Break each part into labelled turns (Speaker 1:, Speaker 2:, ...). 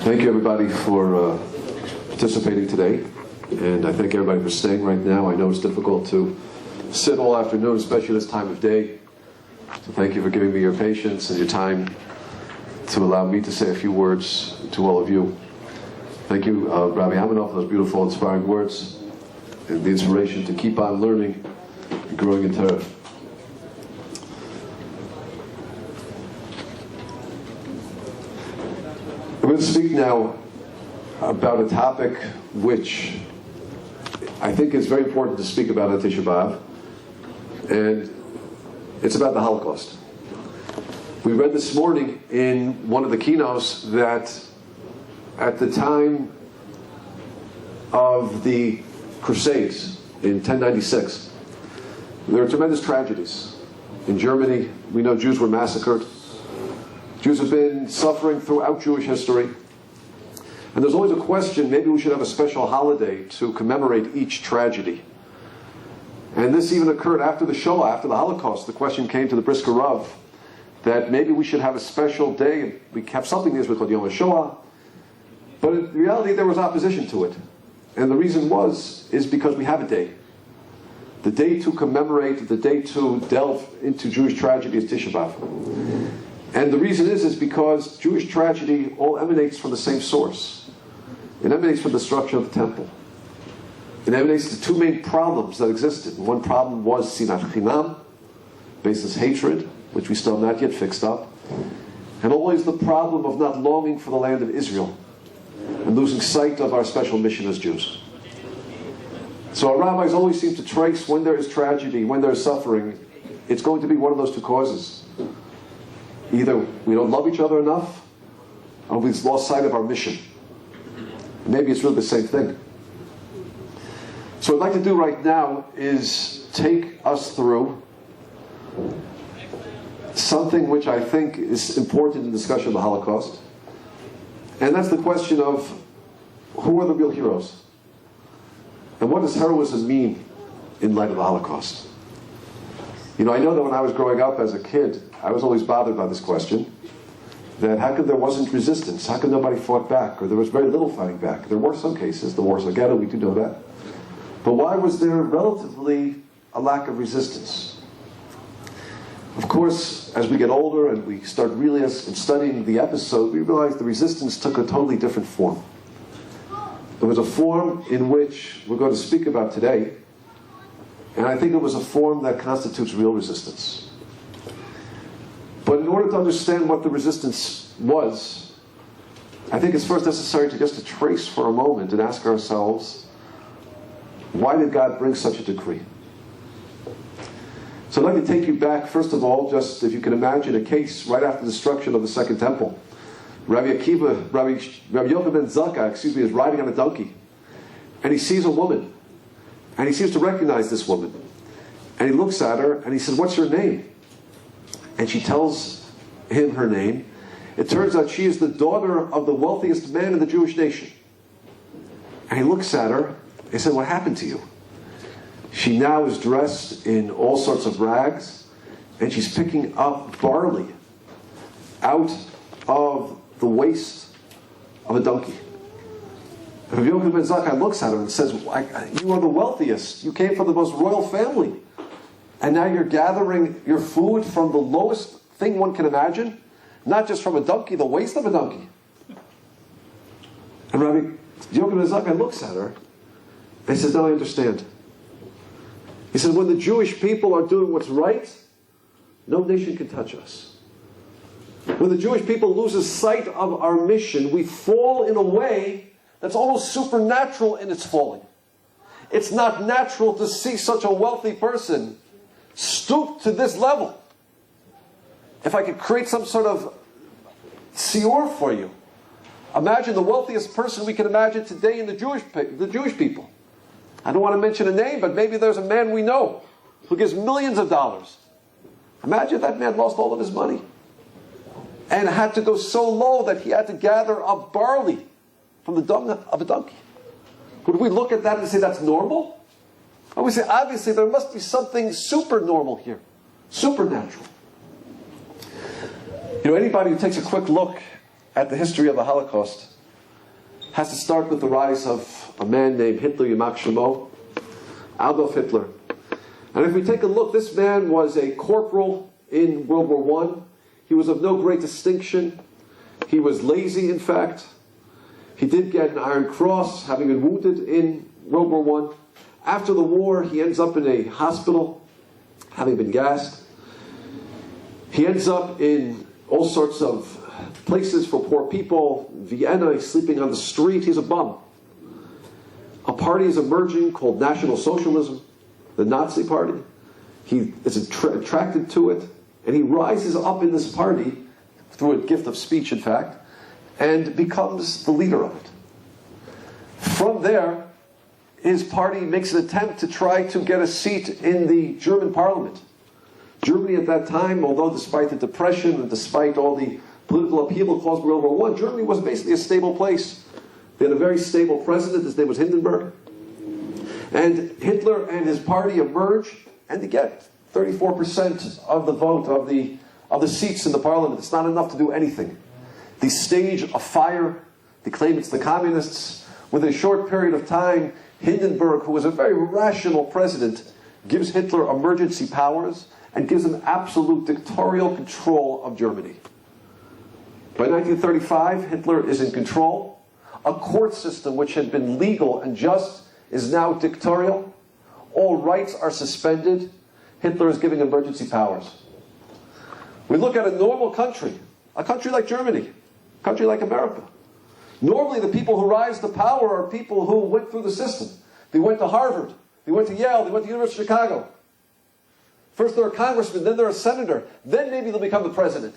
Speaker 1: Thank you, everybody, for participating today. And I thank everybody for staying right now. I know it's difficult to sit all afternoon, especially this time of day. So thank you for giving me your patience and your time to allow me to say a few words to all of you. Thank you, Rabbi, for those beautiful, inspiring words and the inspiration to keep on learning and growing in Torah. I'm going to speak now about a topic which I think is very important to speak about on Tisha B'Av, and it's about the Holocaust. We read this morning in one of the keynotes that at the time of the Crusades in 1096, there were tremendous tragedies. In Germany, we know Jews were massacred. Jews have been suffering throughout Jewish history. And there's always a question, maybe we should have a special holiday to commemorate each tragedy. And this even occurred after the Shoah, after the Holocaust. The question came to the Brisker Rav that maybe we should have a special day. We have something in Israel called Yom HaShoah. But in reality, there was opposition to it. And the reason is because we have a day. The day to commemorate, the day to delve into Jewish tragedy is Tisha B'Av. And the reason is because Jewish tragedy all emanates from the same source. It emanates from the destruction of the temple. It emanates the two main problems that existed. One problem was sinat chinam, baseless hatred, which we still have not yet fixed up. And always the problem of not longing for the land of Israel and losing sight of our special mission as Jews. So our rabbis always seem to trace when there is tragedy, when there is suffering, it's going to be one of those two causes. Either we don't love each other enough, or we've lost sight of our mission. Maybe it's really the same thing. So what I'd like to do right now is take us through something which I think is important in the discussion of the Holocaust. And that's the question of who are the real heroes? And what does heroism mean in light of the Holocaust? You know, I know that when I was growing up as a kid, I was always bothered by this question, that how come there wasn't resistance? How come nobody fought back? Or there was very little fighting back? There were some cases, the Warsaw Ghetto, we do know that. But why was there relatively a lack of resistance? Of course, as we get older and we start really studying the episode, we realize the resistance took a totally different form. There was a form in which we're going to speak about today, and I think it was a form that constitutes real resistance. But in order to understand what the resistance was, I think it's first necessary to trace for a moment and ask ourselves, why did God bring such a decree? So I'd like to take you back, first of all, just if you can imagine a case right after the destruction of the Second Temple. Rabbi Yochanan ben Zakkai, is riding on a donkey, and he sees a woman, and he seems to recognize this woman. And he looks at her, and he says, "What's your name?" And she tells him her name. It turns out she is the daughter of the wealthiest man in the Jewish nation. And he looks at her, and he said, "What happened to you?" She now is dressed in all sorts of rags, and she's picking up barley out of the waist of a donkey. And Rabbi Yochanan ben Zakkai looks at her and says, "You are the wealthiest. You came from the most royal family. And now you're gathering your food from the lowest thing one can imagine, not just from a donkey, the waist of a donkey." And Rabbi Yochanan ben Zakkai looks at her and he says, "Now I understand." He says, when the Jewish people are doing what's right, no nation can touch us. When the Jewish people loses sight of our mission, we fall in a way that's almost supernatural in its falling. It's not natural to see such a wealthy person stoop to this level. If I could create some sort of sior for you, imagine the wealthiest person we can imagine today in the Jewish people. I don't want to mention a name, but maybe there's a man we know who gives millions of dollars. Imagine that man lost all of his money and had to go so low that he had to gather up barley from the dung of a donkey. Would we look at that and say that's normal? Or we say, obviously, there must be something super normal here, supernatural. You know, anybody who takes a quick look at the history of the Holocaust has to start with the rise of a man named Hitler, Yamach Shemo, Adolf Hitler. And if we take a look, this man was a corporal in World War I. He was of no great distinction. He was lazy, in fact. He did get an Iron Cross, having been wounded in World War I. After the war, he ends up in a hospital, having been gassed. He ends up in all sorts of places for poor people. Vienna, he's sleeping on the street. He's a bum. A party is emerging called National Socialism, the Nazi party. He is attracted to it, and he rises up in this party, through a gift of speech, in fact, and becomes the leader of it. From there, his party makes an attempt to try to get a seat in the German parliament. Germany at that time, although despite the depression and despite all the political upheaval caused by World War I, Germany was basically a stable place. They had a very stable president. His name was Hindenburg. And Hitler and his party emerge, and they get 34% of the vote, of the seats in the parliament. It's not enough to do anything. They stage a fire. They claim it's the communists. Within a short period of time, Hindenburg, who was a very rational president, gives Hitler emergency powers and gives him absolute dictatorial control of Germany. By 1935, Hitler is in control. A court system which had been legal and just is now dictatorial. All rights are suspended. Hitler is giving emergency powers. We look at a normal country, a country like Germany, a country like America. Normally the people who rise to power are people who went through the system. They went to Harvard, they went to Yale, they went to the University of Chicago. First they're a congressman, then they're a senator, then maybe they'll become the president.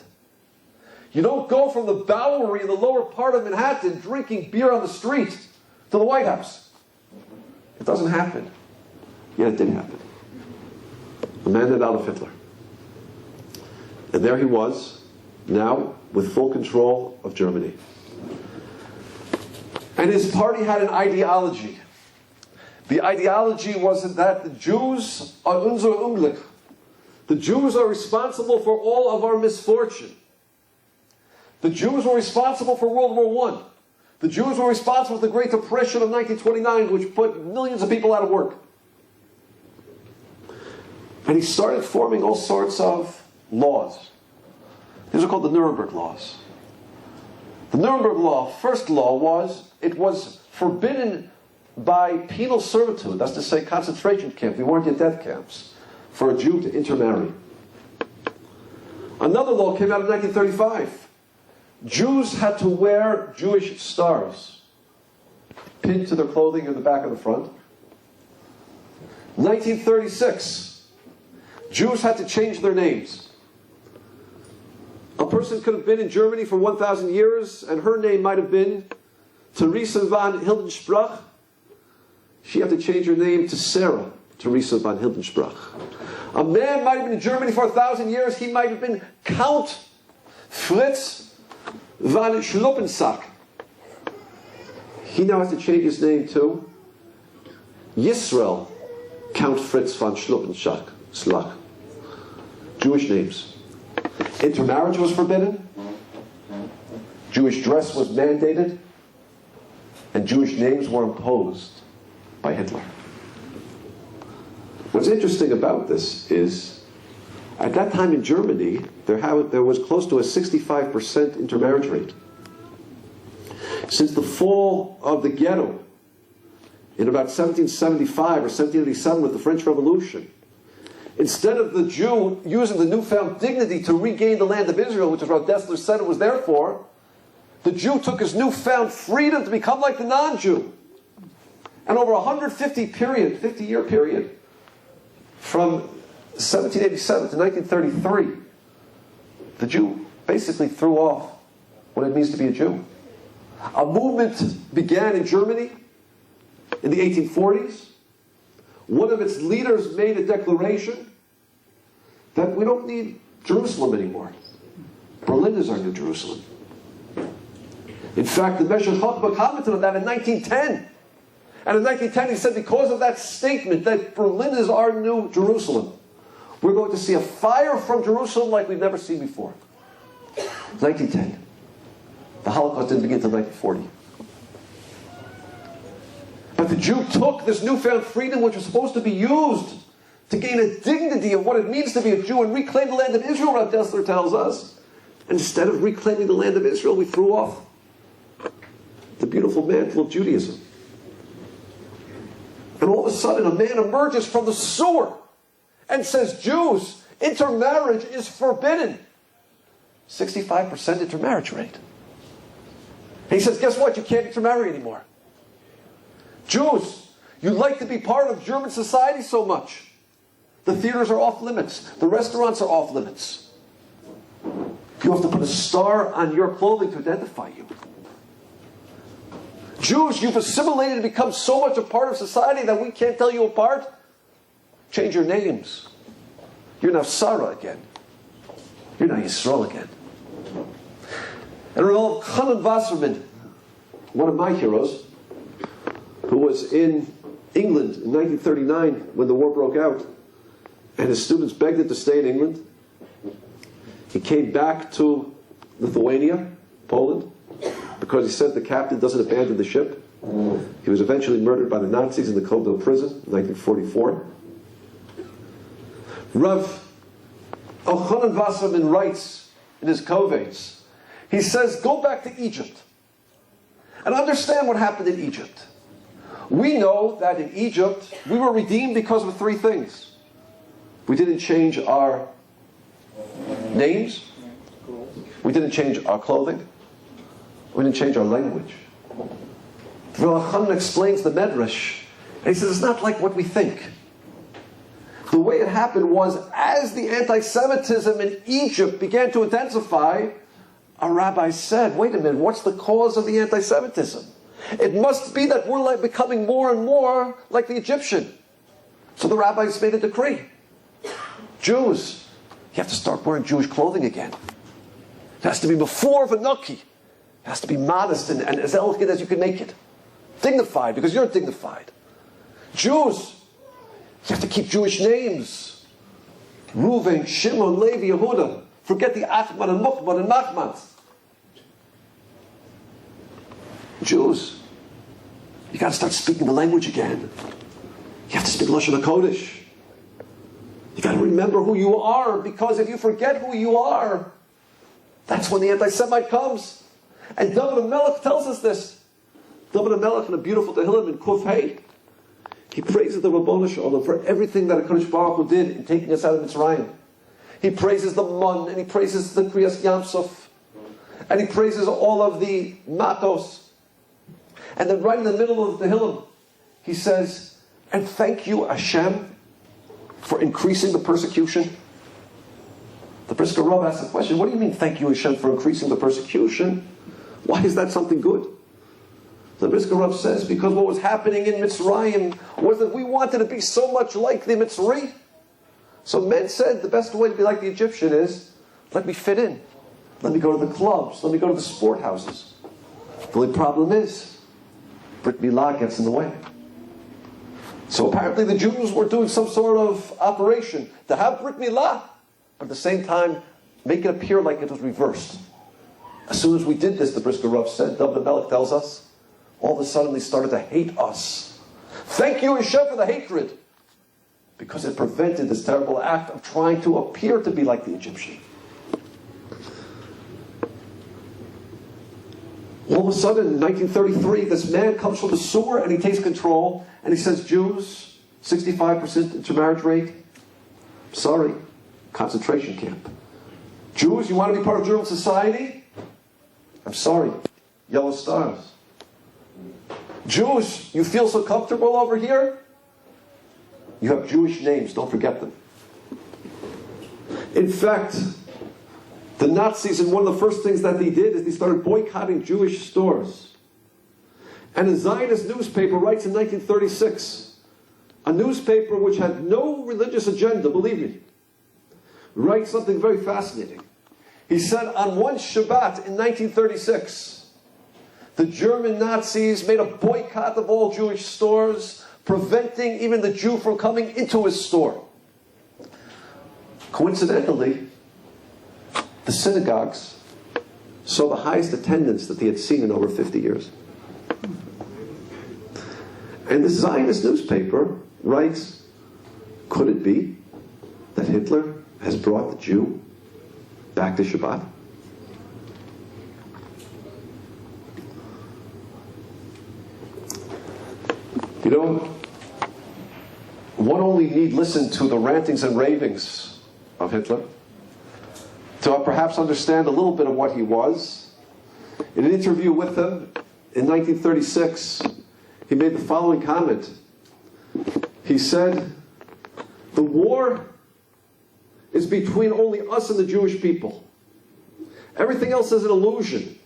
Speaker 1: You don't go from the Bowery in the lower part of Manhattan drinking beer on the street to the White House. It doesn't happen. Yet it did happen. A man named Adolf Hitler. And there he was, now with full control of Germany. And his party had an ideology. The ideology was that the Jews are unser Unglück. The Jews are responsible for all of our misfortune. The Jews were responsible for World War I. The Jews were responsible for the Great Depression of 1929, which put millions of people out of work. And he started forming all sorts of laws. These are called the Nuremberg laws. The Nuremberg law, first law was, it was forbidden by penal servitude, that's to say concentration camp. We weren't in death camps, for a Jew to intermarry. Another law came out in 1935. Jews had to wear Jewish stars pinned to their clothing in the back and the front. 1936, Jews had to change their names. A person could have been in Germany for 1,000 years, and her name might have been Teresa van Hildensprach. She had to change her name to Sarah Teresa van Hildensprach. A man might have been in Germany for 1,000 years. He might have been Count Fritz van Schluppensack. He now has to change his name to Yisrael Count Fritz van Schluppensack. Jewish names. Intermarriage was forbidden. Jewish dress was mandated. And Jewish names were imposed by Hitler. What's interesting about this is, at that time in Germany, there was close to a 65% intermarriage rate. Since the fall of the ghetto in about 1775 or 1787 with the French Revolution, instead of the Jew using the newfound dignity to regain the land of Israel, which is what Dessler said it was there for, the Jew took his newfound freedom to become like the non-Jew. And over a 50-year period, from 1787 to 1933, the Jew basically threw off what it means to be a Jew. A movement began in Germany in the 1840s. One of its leaders made a declaration that we don't need Jerusalem anymore. Berlin is our new Jerusalem. In fact, the Meshech Chochmah commented on that in 1910. And in 1910 he said, because of that statement that Berlin is our new Jerusalem, we're going to see a fire from Jerusalem like we've never seen before. 1910. The Holocaust didn't begin until 1940. the Jew took this newfound freedom, which was supposed to be used to gain a dignity of what it means to be a Jew and reclaim the land of Israel, Rav Dessler tells us. And instead of reclaiming the land of Israel, we threw off the beautiful mantle of Judaism. And all of a sudden, a man emerges from the sewer and says, Jews, intermarriage is forbidden. 65% intermarriage rate. And he says, guess what? You can't intermarry anymore. Jews, you like to be part of German society so much. The theaters are off limits. The restaurants are off limits. You have to put a star on your clothing to identify you. Jews, you've assimilated and become so much a part of society that we can't tell you apart. Change your names. You're now Sarah again. You're now Yisrael again. And Rav Chanan Wasserman, one of my heroes, who was in England in 1939 when the war broke out, and his students begged him to stay in England. He came back to Lithuania, Poland, because he said the captain doesn't abandon the ship. He was eventually murdered by the Nazis in the Kovel prison in 1944. Rav Elchanan Wasserman writes in his Kovetz, he says, go back to Egypt and understand what happened in Egypt. We know that in Egypt, we were redeemed because of three things. We didn't change our names. We didn't change our clothing. We didn't change our language. Rav Chanan explains the Medrash, and he says, it's not like what we think. The way it happened was, as the anti-Semitism in Egypt began to intensify, a rabbi said, wait a minute, what's the cause of the anti-Semitism? It must be that we're becoming more and more like the Egyptian. So the rabbis made a decree. Jews, you have to start wearing Jewish clothing again. It has to be before Vanuki. It has to be modest and as elegant as you can make it. Dignified, because you're dignified. Jews, you have to keep Jewish names. Reuven, Shimon, Levi, Yehuda. Forget the Achmad and Mukhmad and Mahmad. Jews, you got to start speaking the language again. You have to speak Lashon HaKodesh. You got to remember who you are, because if you forget who you are, that's when the anti-Semite comes. And David HaMelech tells us this. David HaMelech in a beautiful Tehillim in Kuf Hey, he praises the Rabbanu Shalom for everything that HaKadosh Baruch Hu did in taking us out of Mitzrayim. He praises the Mun, and he praises the Kriyas Yamsuf, and he praises all of the Matos. And then right in the middle of the Tehillim, he says, and thank you, Hashem, for increasing the persecution. The Brisker Rav asks the question, what do you mean, thank you, Hashem, for increasing the persecution? Why is that something good? The Brisker Rav says, because what was happening in Mitzrayim was that we wanted to be so much like the Mitzri. So men said the best way to be like the Egyptian is, let me fit in. Let me go to the clubs. Let me go to the sport houses. The only problem is, Brit Milah gets in the way. So apparently the Jews were doing some sort of operation to have Brit Milah, but at the same time make it appear like it was reversed. As soon as we did this, the Brisker Rav said, David HaMelech tells us, all of a sudden they started to hate us. Thank you, Hashem, for the hatred, because it prevented this terrible act of trying to appear to be like the Egyptian. All of a sudden, in 1933, this man comes from the sewer and he takes control and he says, Jews, 65% intermarriage rate. Sorry, concentration camp. Jews, you want to be part of German society? I'm sorry, yellow stars. Jews, you feel so comfortable over here? You have Jewish names, don't forget them. In fact, the Nazis, and one of the first things that they did is they started boycotting Jewish stores. And a Zionist newspaper writes in 1936, a newspaper which had no religious agenda, believe me, writes something very fascinating. He said on one Shabbat in 1936, the German Nazis made a boycott of all Jewish stores, preventing even the Jew from coming into his store. Coincidentally, the synagogues saw the highest attendance that they had seen in over 50 years. And the Zionist newspaper writes, could it be that Hitler has brought the Jew back to Shabbat? You know, one only need listen to the rantings and ravings of Hitler to perhaps understand a little bit of what he was. In an interview with him in 1936, he made the following comment. He said, "The war is between only us and the Jewish people. Everything else is an illusion.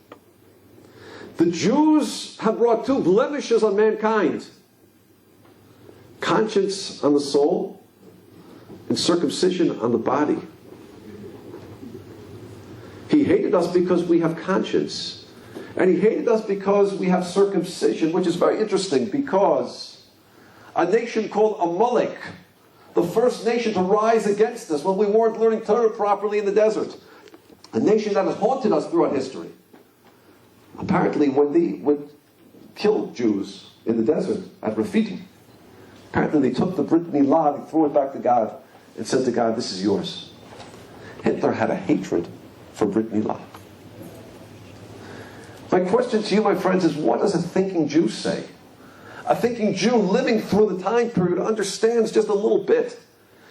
Speaker 1: The Jews have brought two blemishes on mankind: conscience on the soul and circumcision on the body. He hated us because we have conscience. And he hated us because we have circumcision," which is very interesting, because a nation called Amalek, the first nation to rise against us when we weren't learning Torah properly in the desert, a nation that has haunted us throughout history. Apparently, when they would kill Jews in the desert at Rafidim, apparently they took the Brit Milah and threw it back to God and said to God, "This is yours." Hitler had a hatred for Brit Milah. My question to you, my friends, is what does a thinking Jew say? A thinking Jew living through the time period understands just a little bit.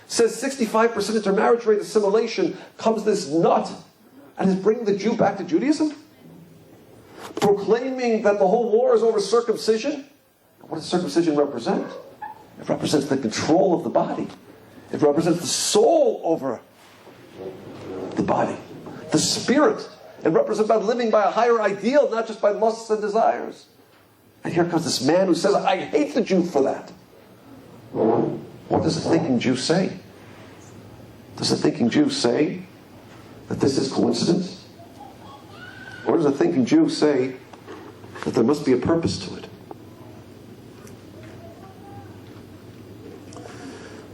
Speaker 1: Says 65% intermarriage rate assimilation, comes this nut and is bringing the Jew back to Judaism? Proclaiming that the whole war is over circumcision? What does circumcision represent? It represents the control of the body. It represents the soul over the body. The spirit. It represents about living by a higher ideal, not just by lusts and desires. And here comes this man who says, "I hate the Jew for that." What does a thinking Jew say? Does a thinking Jew say that this is coincidence? Or does a thinking Jew say that there must be a purpose to it?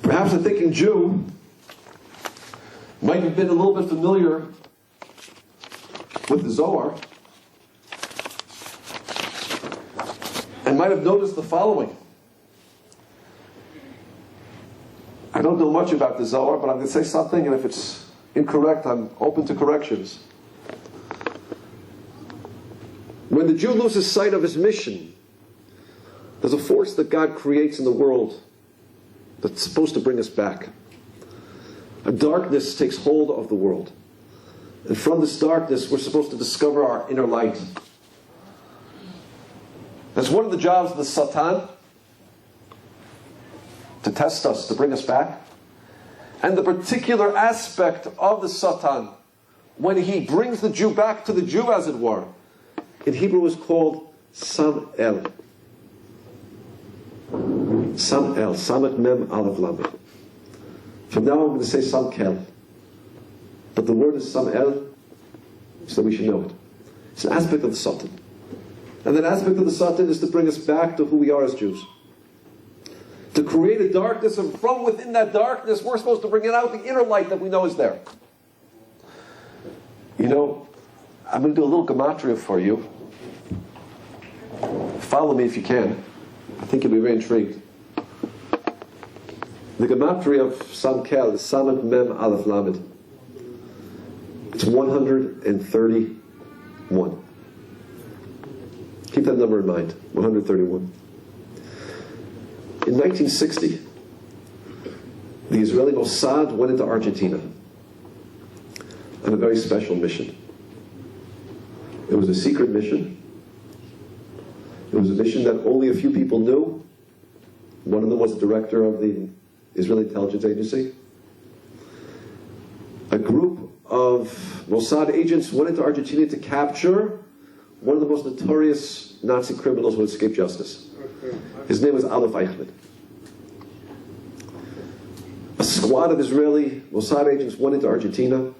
Speaker 1: Perhaps a thinking Jew might have been a little bit familiar with the Zohar and might have noticed the following. I don't know much about the Zohar, but I'm going to say something, and if it's incorrect, I'm open to corrections. When the Jew loses sight of his mission, there's a force that God creates in the world that's supposed to bring us back. A darkness takes hold of the world. And from this darkness, we're supposed to discover our inner light. That's one of the jobs of the Satan, to test us, to bring us back. And the particular aspect of the Satan, when he brings the Jew back to the Jew, as it were, in Hebrew is called Sam-El. Sam-El, Samet Mem Aleph Lamed. From now on, I'm going to say Sam-Kel. But the word is Sam-El, so we should know it. It's an aspect of the Satan. And that aspect of the Satan is to bring us back to who we are as Jews. To create a darkness, and from within that darkness, we're supposed to bring it out, the inner light that we know is there. You know, I'm going to do a little gematria for you. Follow me if you can. I think you'll be very intrigued. The gematria of Sam-Kel is Samet Mem Aleph Lamed. It's 131. Keep that number in mind, 131. In 1960, the Israeli Mossad went into Argentina on a very special mission. It was a secret mission. It was a mission that only a few people knew. One of them was the director of the Israeli intelligence agency. A group of Mossad agents went into Argentina to capture one of the most notorious Nazi criminals who escaped justice. His name was Adolf Eichmann. A squad of Israeli Mossad agents went into Argentina.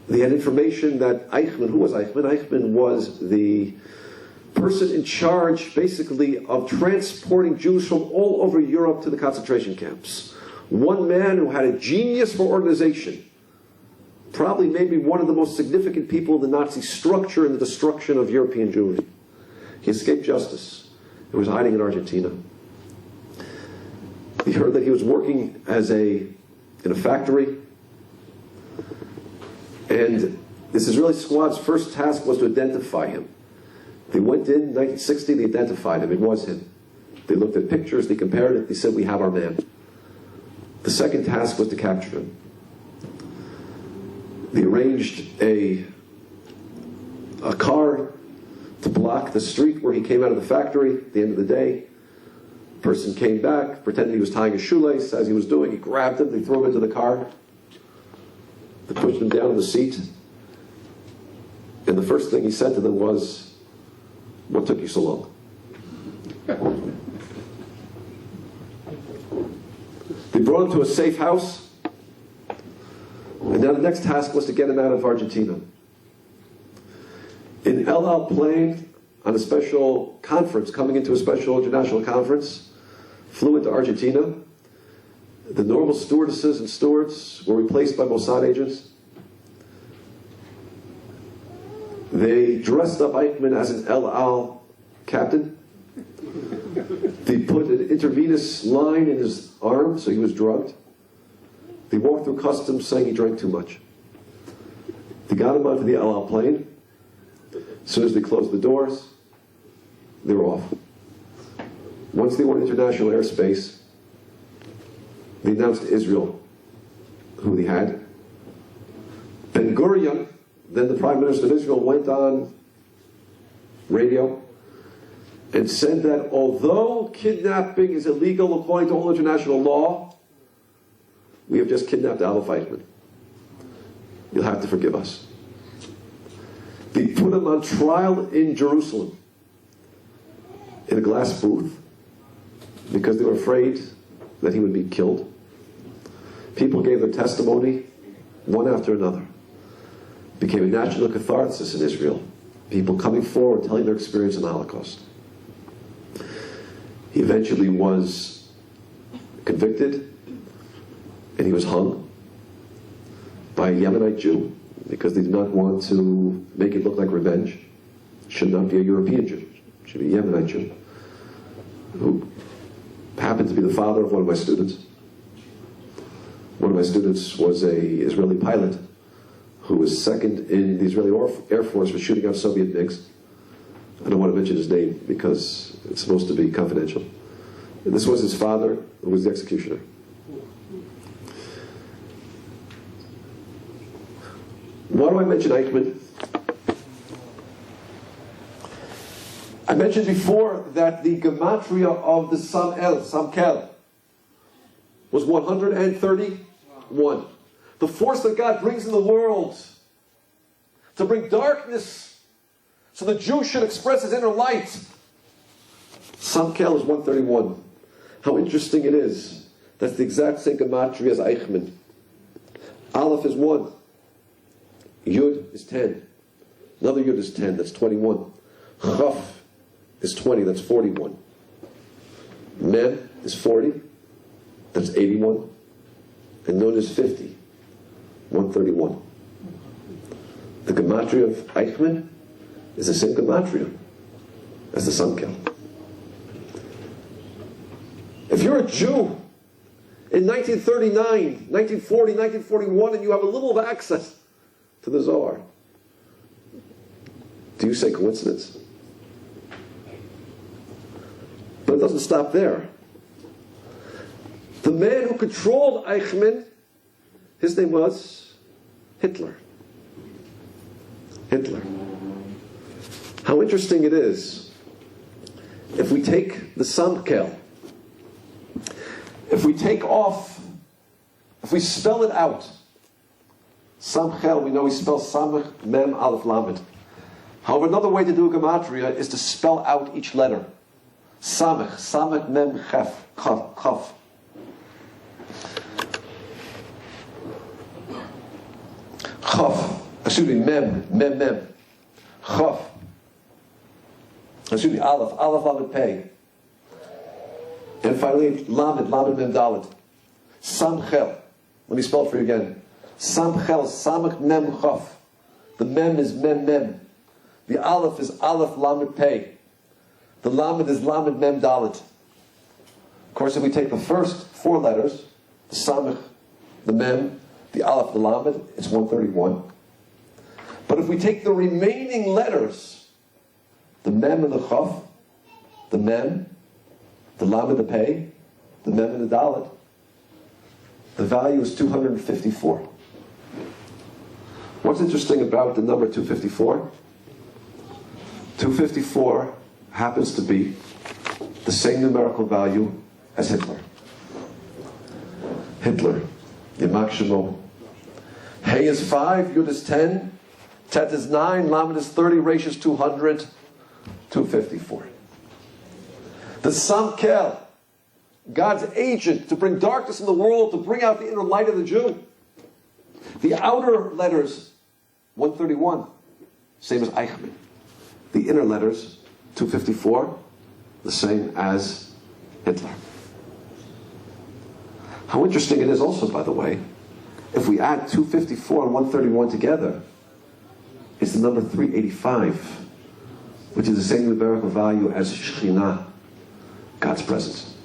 Speaker 1: They had information that Eichmann, who was Eichmann? Eichmann was the person in charge, basically, of transporting Jews from all over Europe to the concentration camps. One man who had a genius for organization. Probably maybe one of the most significant people in the Nazi structure and the destruction of European Jewry. He escaped justice. He was hiding in Argentina. He heard that he was working in a factory, and this Israeli squad's first task was to identify him. They went in 1960, they identified him. It was him. They looked at pictures, they compared it, they said, we have our man. The second task was to capture him. They arranged a car to block the street where he came out of the factory at the end of the day. The person came back, pretended he was tying a shoelace. As he was doing, he grabbed him, they threw him into the car. They pushed him down in the seat. And the first thing he said to them was, what took you so long? They brought him to a safe house, and now the next task was to get him out of Argentina. In El Al plane, on a special conference, coming into a special international conference, flew into Argentina. The normal stewardesses and stewards were replaced by Mossad agents. They dressed up Eichmann as an El Al captain. They put an intravenous line in his arm, so he was drugged. They walked through customs saying he drank too much. They got him onto the El Al plane. As soon as they closed the doors, they were off. Once they were in international airspace, they announced to Israel who they had. Ben Gurion, then the Prime Minister of Israel, went on radio and said that although kidnapping is illegal according to all international law, we have just kidnapped Adolf Eichmann. You'll have to forgive us. They put him on trial in Jerusalem in a glass booth because they were afraid that he would be killed. People gave their testimony, one after another. It became a national catharsis in Israel. People coming forward, telling their experience in the Holocaust. He eventually was convicted, and he was hung by a Yemenite Jew because they did not want to make it look like revenge. It should not be a European Jew. It should be a Yemenite Jew, who happened to be the father of one of my students. One of my students was an Israeli pilot who was second in the Israeli Air Force for shooting out Soviet MiGs. I don't want to mention his name because it's supposed to be confidential. And this was his father, who was the executioner. Why do I mention Eichmann? I mentioned before that the gematria of the Samkel, was 131. The force that God brings in the world to bring darkness so the Jew should express his inner light. Samkel is 131. How interesting it is. That's the exact same gematria as Eichmann. Aleph is 1. Yud is 10. Another Yud is 10, that's 21. Chaf is 20, that's 41. Mem is 40, that's 81. And Nun is 50, 131. The gematria of Eichmann is the same gematria as the Samkel. If you're a Jew in 1939, 1940, 1941, and you have a little of access to the Zohar, do you say coincidence? But it doesn't stop there. The man who controlled Eichmann, his name was Hitler. Hitler. How interesting it is. If we take the Samkel, if we spell it out, Samkel, we know we spell Samach, Mem, Aleph, Lamed. However, another way to do gematria is to spell out each letter. Samach, Mem, Chaf. Chaf. Excuse me, Mem. Chaf. Excuse me, Aleph, Lamed, Pei. And finally, Lamed, Mem, Dalet. Samchel. Let me spell it for you again. Samchel, Samach, Mem, Chaf. The Mem is Mem. The Aleph is Aleph, Lamed, Pei. The Lamed is Lamed, Mem, Dalet. course, if we take the first 4 letters, the Samech, the Mem, the Aleph, the Lamed, it's 131. But if we take the remaining letters, the Mem and the Chaf, the Mem, the Lamed, the Pei, the Mem and the Dalet, the value is 254. What's interesting about the number 254? 254 happens to be the same numerical value as Hitler. Hitler, Yimak Shemo. Hey is 5, Yud is 10, Tet is 9, Lamed is 30, Resh is 200, 254. The Samkel, God's agent to bring darkness in the world, to bring out the inner light of the Jew. The outer letters, 131, same as Eichmann. The inner letters, 254, the same as Hitler. How interesting it is also, by the way, if we add 254 and 131 together, it's the number 385, which is the same numerical value as Shekhinah, God's presence.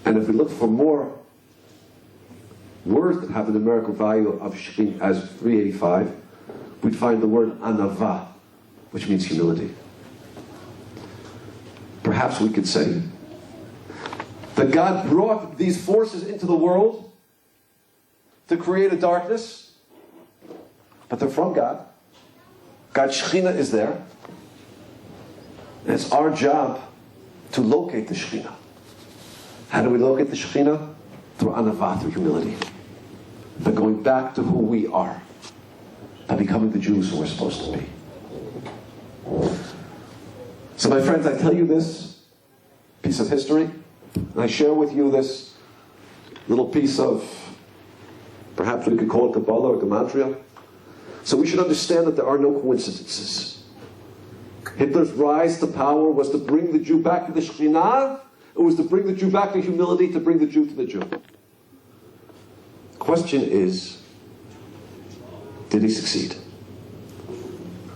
Speaker 1: And if we look for more words that have the numerical value of Shekhinah as 385, we'd find the word Anava, which means humility. Perhaps we could say that God brought these forces into the world to create a darkness, but they're from God. God's Shekhinah is there. And it's our job to locate the Shekhinah. How do we locate the Shekhinah? Through Anava, through humility. By going back to who we are. By becoming the Jews who we're supposed to be. So my friends, I tell you this piece of history, and I share with you this little piece of, perhaps we could call it Kabbalah or Gematria. So we should understand that there are no coincidences. Hitler's rise to power was to bring the Jew back to the Shekhinah. It was to bring the Jew back to humility, to bring the Jew to the Jew. The question is, did he succeed?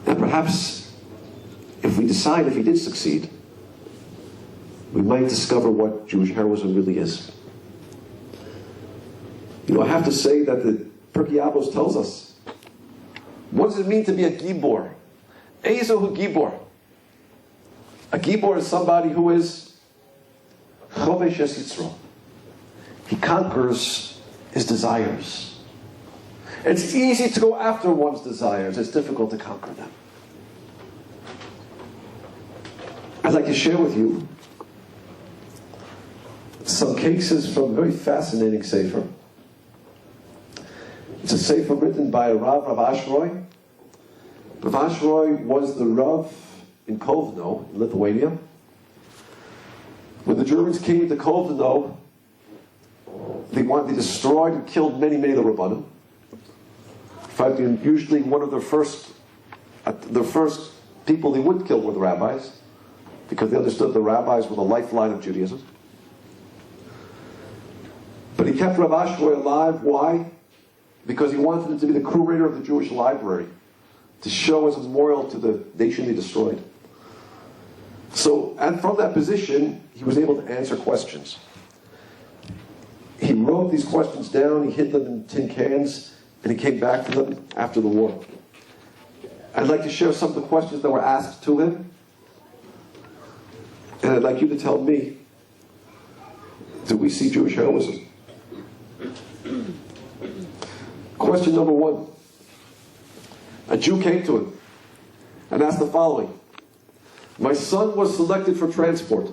Speaker 1: And perhaps, if we decide if he did succeed, we might discover what Jewish heroism really is. You know, I have to say that the Pirkei Avos tells us, what does it mean to be a Gibor? Ezohu Gibor. A Gibor is somebody who is Chovesh es Yitzro. He conquers his desires. It's easy to go after one's desires. It's difficult to conquer them. I'd like to share with you some cases from a very fascinating sefer. It's a sefer written by a Rav Ashroy. Rav Ashroy was the Rav in Kovno, in Lithuania. When the Germans came into Kovno, they destroyed and killed many, many of the Rabbanim. In fact, usually one of the first people they would kill were the rabbis, because they understood the rabbis were the lifeline of Judaism. But he kept Rav Ashroy alive. Why? Because he wanted him to be the curator of the Jewish library, to show as a memorial to the nation he destroyed. So, and from that position, he was able to answer questions. He wrote these questions down, he hid them in tin cans, and he came back to them after the war. I'd like to share some of the questions that were asked to him, and I'd like you to tell me, do we see Jewish heroism? Question number 1. A Jew came to him and asked the following. My son was selected for transport.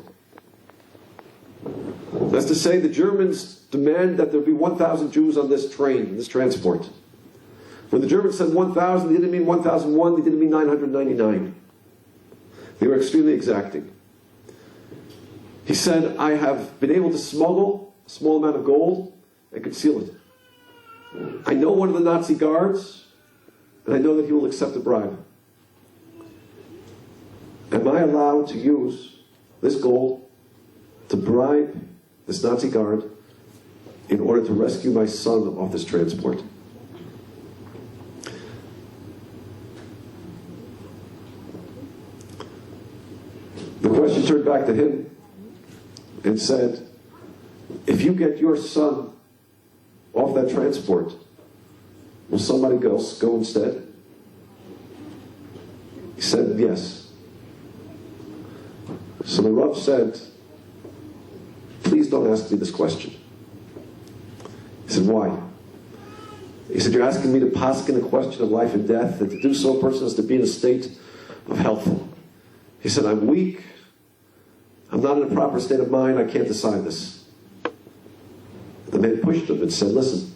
Speaker 1: That's to say, the Germans demand that there be 1,000 Jews on this train, this transport. When the Germans said 1,000, they didn't mean 1,001, they didn't mean 999. They were extremely exacting. He said, I have been able to smuggle a small amount of gold and conceal it. I know one of the Nazi guards, and I know that he will accept a bribe. Am I allowed to use this gold to bribe this Nazi guard in order to rescue my son off this transport? The question turned back to him. and said, if you get your son off that transport, will somebody else go instead? He said, yes. So the Rav said, please don't ask me this question. He said, why? He said, you're asking me to paskin a question of life and death, and to do so a person has to be in a state of health. He said, I'm weak. I'm not in a proper state of mind. I can't decide this. The man pushed him and said, listen,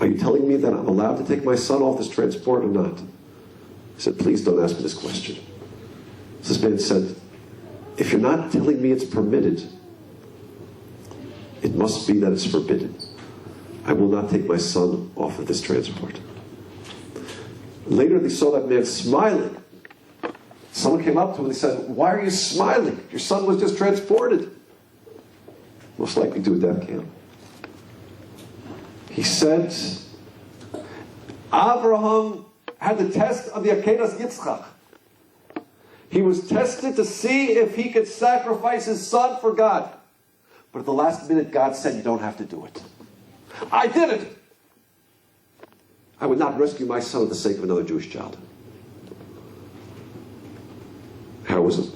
Speaker 1: are you telling me that I'm allowed to take my son off this transport or not? He said, please don't ask me this question. So this man said, if you're not telling me it's permitted, it must be that it's forbidden. I will not take my son off of this transport. Later they saw that man smiling. Someone came up to him and said, why are you smiling? Your son was just transported. Most likely to a death camp. He said, Abraham had the test of the Akedas Yitzchak. He was tested to see if he could sacrifice his son for God. But at the last minute, God said, you don't have to do it. I did it. I would not rescue my son for the sake of another Jewish child. How was it?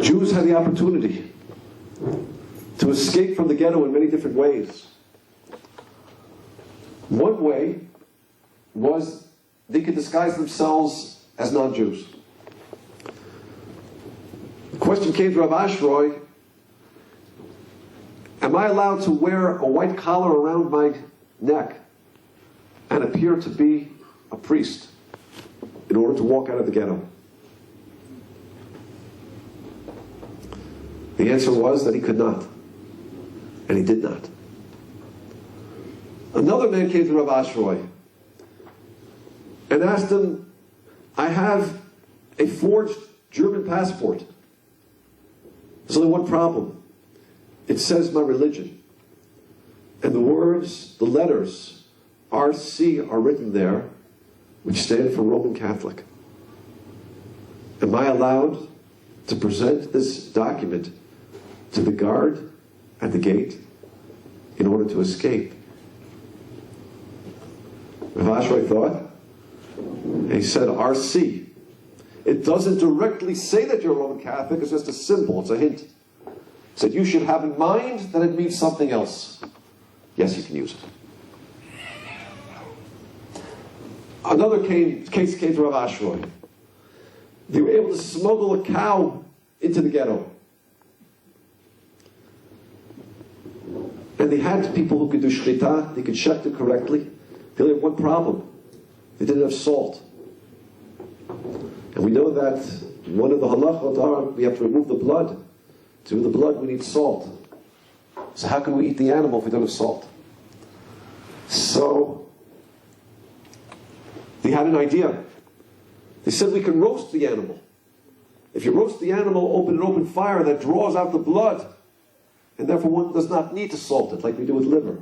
Speaker 1: Jews had the opportunity to escape from the ghetto in many different ways. One way was they could disguise themselves as non-Jews. The question came to Rav Ashroy, am I allowed to wear a white collar around my neck and appear to be a priest in order to walk out of the ghetto? The answer was that he could not. And he did not. Another man came to Rav Ashroy and asked him, I have a forged German passport. There's only one problem. It says my religion. And the words, the letters, RC are written there, which stand for Roman Catholic. Am I allowed to present this document to the guard at the gate in order to escape? Rav Ashroy thought, and he said, RC. It doesn't directly say that you're a Roman Catholic, it's just a symbol, it's a hint. He said, you should have in mind that it means something else. Yes, you can use it. Another case came to Rav Ashroy. They were able to smuggle a cow into the ghetto. And they had people who could do shchita, they could shecht it correctly. They only had one problem. They didn't have salt. And we know that one of the halachot are, we have to remove the blood. To remove the blood, we need salt. So how can we eat the animal if we don't have salt? So, they had an idea. They said we can roast the animal. If you roast the animal, open an open fire that draws out the blood, and therefore one does not need to salt it like we do with liver.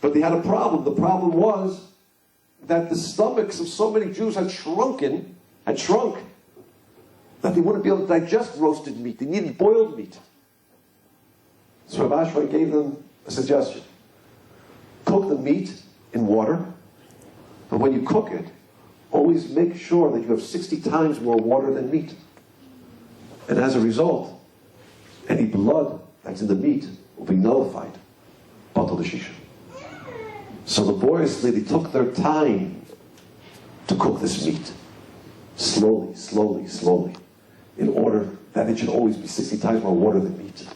Speaker 1: But they had a problem. The problem was that the stomachs of so many Jews had shrunk, that they wouldn't be able to digest roasted meat. They needed boiled meat. So Rav Ashroy gave them a suggestion. Cook the meat in water, but when you cook it, always make sure that you have 60 times more water than meat. And as a result, any blood that's in the meat will be nullified. Batal d'shisha. So the boys, they took their time to cook this meat. Slowly, slowly, slowly. In order that it should always be 60 times more water than meat.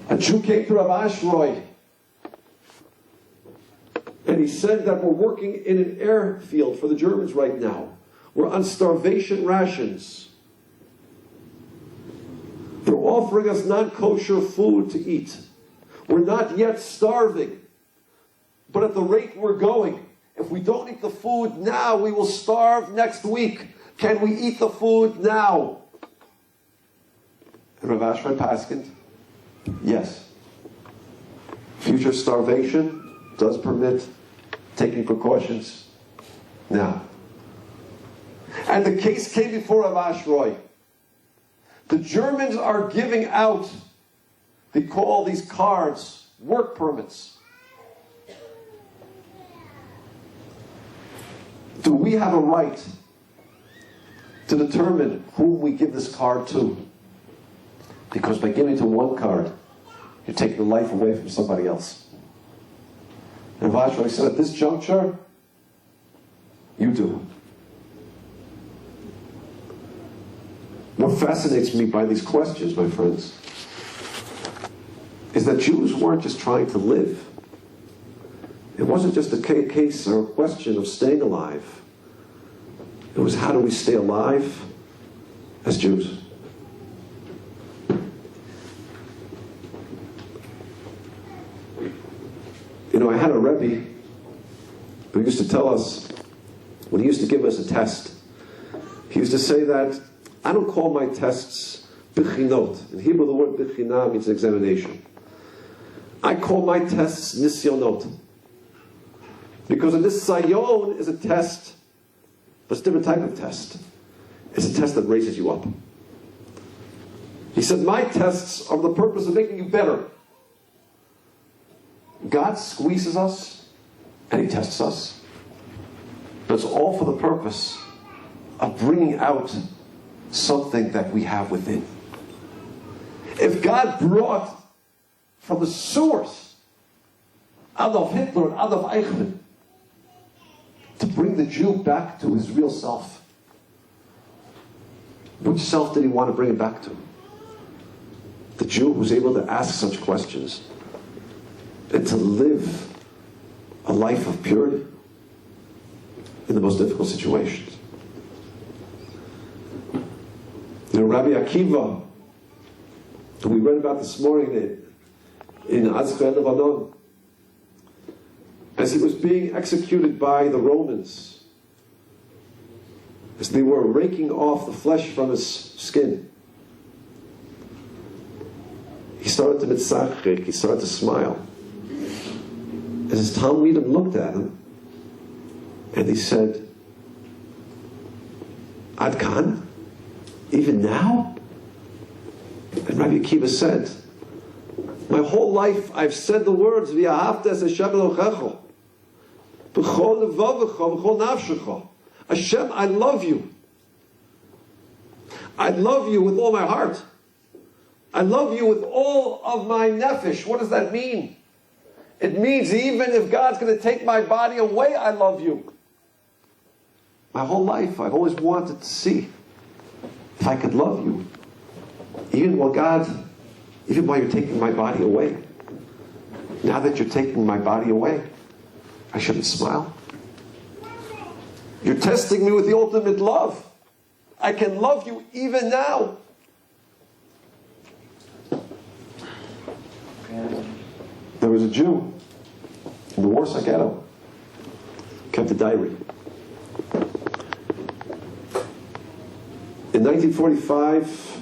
Speaker 1: A Jew came to Rav Ashroy and he said that we're working in an airfield for the Germans right now. We're on starvation rations. They're offering us non-kosher food to eat. We're not yet starving. But at the rate we're going, if we don't eat the food now, we will starve next week. Can we eat the food now? And Rav Ashroy paskined, yes. Future future starvation does permit taking precautions now. And the case came before Rav Ashroy. The Germans are giving out, they call these cards work permits. Do we have a right to determine whom we give this card to? Because by giving to one card, you're taking the life away from somebody else. And Rav Ashroy said, at this juncture, you do. What fascinates me by these questions, my friends, is that Jews weren't just trying to live. It wasn't just a case or a question of staying alive. It was, how do we stay alive as Jews? You know, I had a Rabbi who used to tell us, when he used to give us a test, he used to say that, I don't call my tests bichinot. In Hebrew, the word bichina means examination. I call my tests nisyonot. Because a nisayon is a test, but it's a different type of test. It's a test that raises you up. He said, my tests are for the purpose of making you better. God squeezes us, and He tests us. But it's all for the purpose of bringing out something that we have within. If God brought from the source Adolf Hitler and Adolf Eichmann to bring the Jew back to his real self, which self did He want to bring him back to? The Jew who's able to ask such questions and to live a life of purity in the most difficult situations. You know, Rabbi Akiva, who we read about this morning in Azkar Lebanon, as he was being executed by the Romans, as they were raking off the flesh from his skin, he started to mitzachik, he started to smile. As his Talmidim looked at him, and he said, Ad Kan? Even now? And Rabbi Akiva said, my whole life I've said the words, V'ahavta es Hashem Elochecha, B'chol levavecha, B'chol nafshecha. Hashem, I love you. I love you with all my heart. I love you with all of my nefesh. What does that mean? It means even if God's going to take my body away, I love you. My whole life I've always wanted to see if I could love you, even while you're taking my body away. Now that you're taking my body away, I shouldn't smile. You're testing me with the ultimate love. I can love you even now. There was a Jew in the Warsaw Ghetto, kept a diary. In 1945,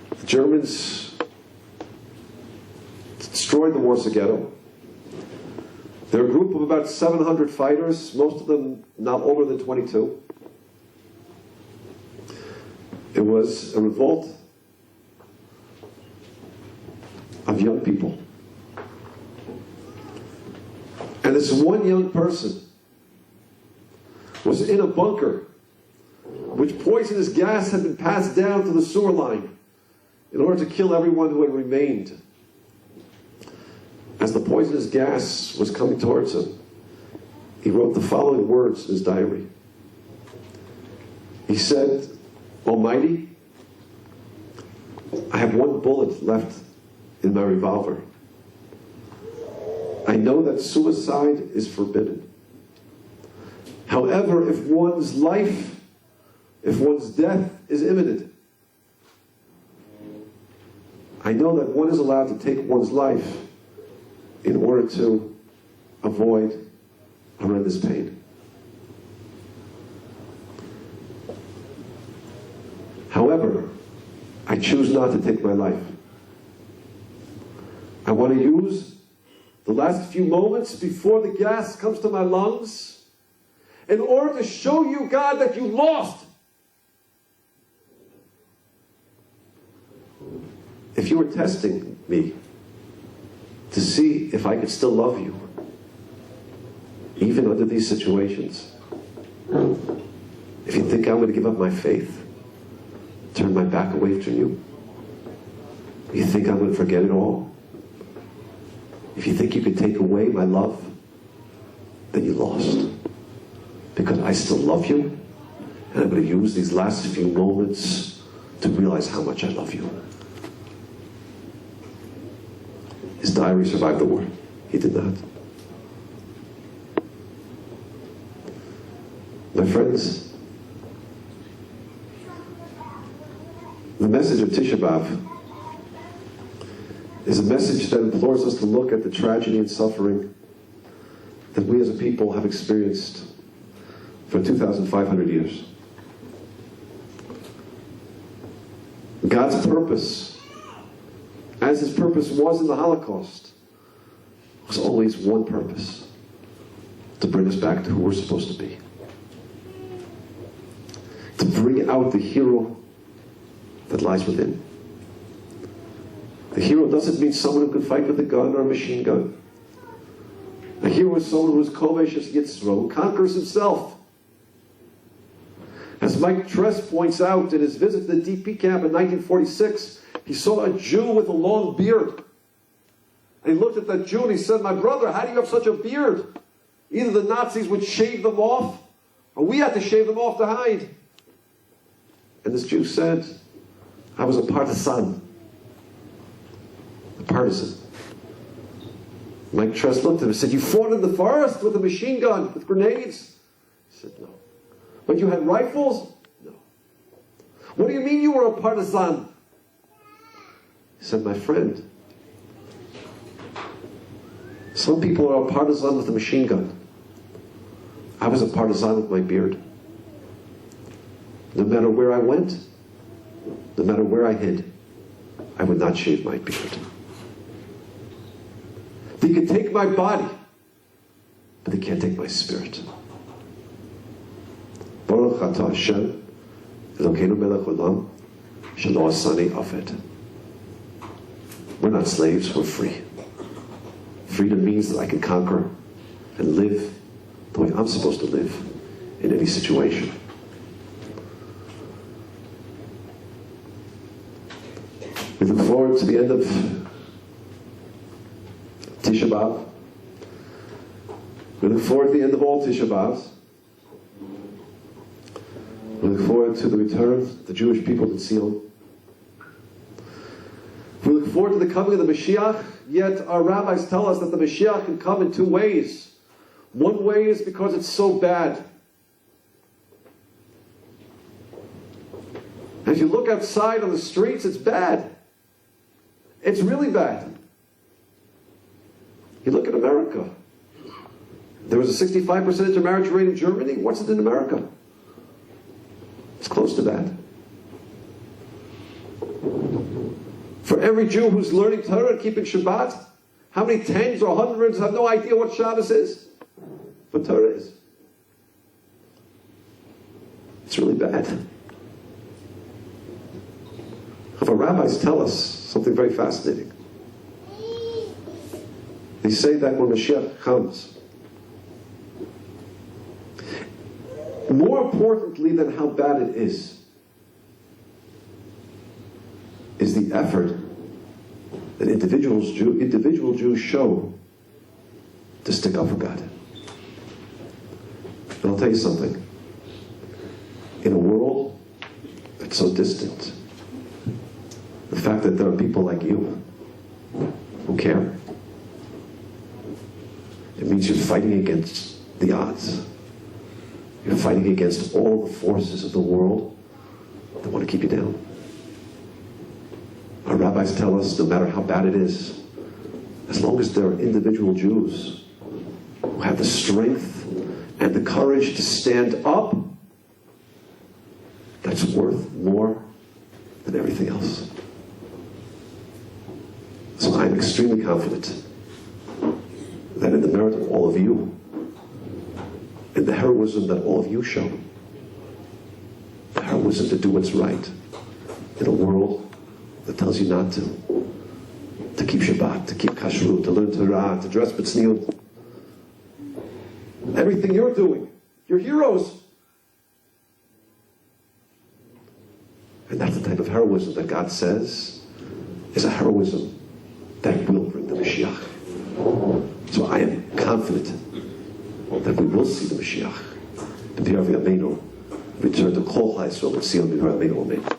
Speaker 1: the Germans destroyed the Warsaw Ghetto. They're a group of about 700 fighters, most of them not older than 22. It was a revolt of young people. And this one young person was in a bunker which poisonous gas had been passed down to the sewer line in order to kill everyone who had remained. As the poisonous gas was coming towards him, he wrote the following words in his diary. He said, Almighty, I have one bullet left in my revolver. I know that suicide is forbidden. However, if one's death is imminent, I know that one is allowed to take one's life in order to avoid horrendous pain. However, I choose not to take my life. I want to use the last few moments before the gas comes to my lungs, in order to show you, God, that you lost. If you were testing me to see if I could still love you, even under these situations, if you think I'm going to give up my faith, turn my back away from you, you think I'm going to forget it all, if you think you could take away my love, then you lost. Because I still love you, and I'm going to use these last few moments to realize how much I love you. His diary survived the war. He did not. My friends, the message of Tisha B'Av is a message that implores us to look at the tragedy and suffering that we as a people have experienced for 2,500 years. God's purpose, as His purpose was in the Holocaust, was always one purpose: to bring us back to who we're supposed to be. To bring out the hero that lies within. The hero doesn't mean someone who can fight with a gun or a machine gun. A hero is someone who is Kovesh as Yitzro, who conquers himself. As Mike Tress points out in his visit to the DP camp in 1946, he saw a Jew with a long beard. And he looked at that Jew and he said, "My brother, how do you have such a beard?" Either the Nazis would shave them off, or we had to shave them off to hide. And this Jew said, "I was a partisan." A partisan. Mike Tress looked at him and said, "You fought in the forest with a machine gun, with grenades?" He said, "No." "But you had rifles?" "No." "What do you mean you were a partisan?" He said, "My friend, some people are a partisan with a machine gun. I was a partisan with my beard. No matter where I went, no matter where I hid, I would not shave my beard. They can take my body, but they can't take my spirit." Baruch atah Hashem, Elokeinu melech olam, shelo asani aved. We're not slaves, we're free. Freedom means that I can conquer and live the way I'm supposed to live in any situation. We look forward to the end of Tisha B'Av. We look forward to the end of all Tisha B'Avs. We look forward to the return of the Jewish people to Zion. We look forward to the coming of the Mashiach, yet our rabbis tell us that the Mashiach can come in two ways. One way is because it's so bad. As you look outside on the streets, it's bad. It's really bad. You look at America. There was a 65% intermarriage rate in Germany. What's it in America? It's close to that. For every Jew who's learning Torah and keeping Shabbat, how many tens or hundreds have no idea what Shabbos is? What Torah is. It's really bad. Our rabbis tell us something very fascinating. They say that when Mashiach comes, more importantly than how bad it is the effort that individual Jews show to stick up for God. And I'll tell you something. In a world that's so distant, the fact that there are people like you who care, it means you're fighting against the odds. You're fighting against all the forces of the world that want to keep you down. Our rabbis tell us no matter how bad it is, as long as there are individual Jews who have the strength and the courage to stand up, that's worth more than everything else. So I'm extremely confident merit of all of you, and the heroism that all of you show. The heroism to do what's right in a world that tells you not to keep Shabbat, to keep Kashrut, to learn Torah, to dress b'tzniut. Everything you're doing, you're heroes. And that's the type of heroism that God says is a heroism that will bring the Mashiach. So I am confident that we will see the Mashiach. The B'Yar V'Yameinu return to Kol HaYisrael and see Him B'Yar V'Yameinu. Amen.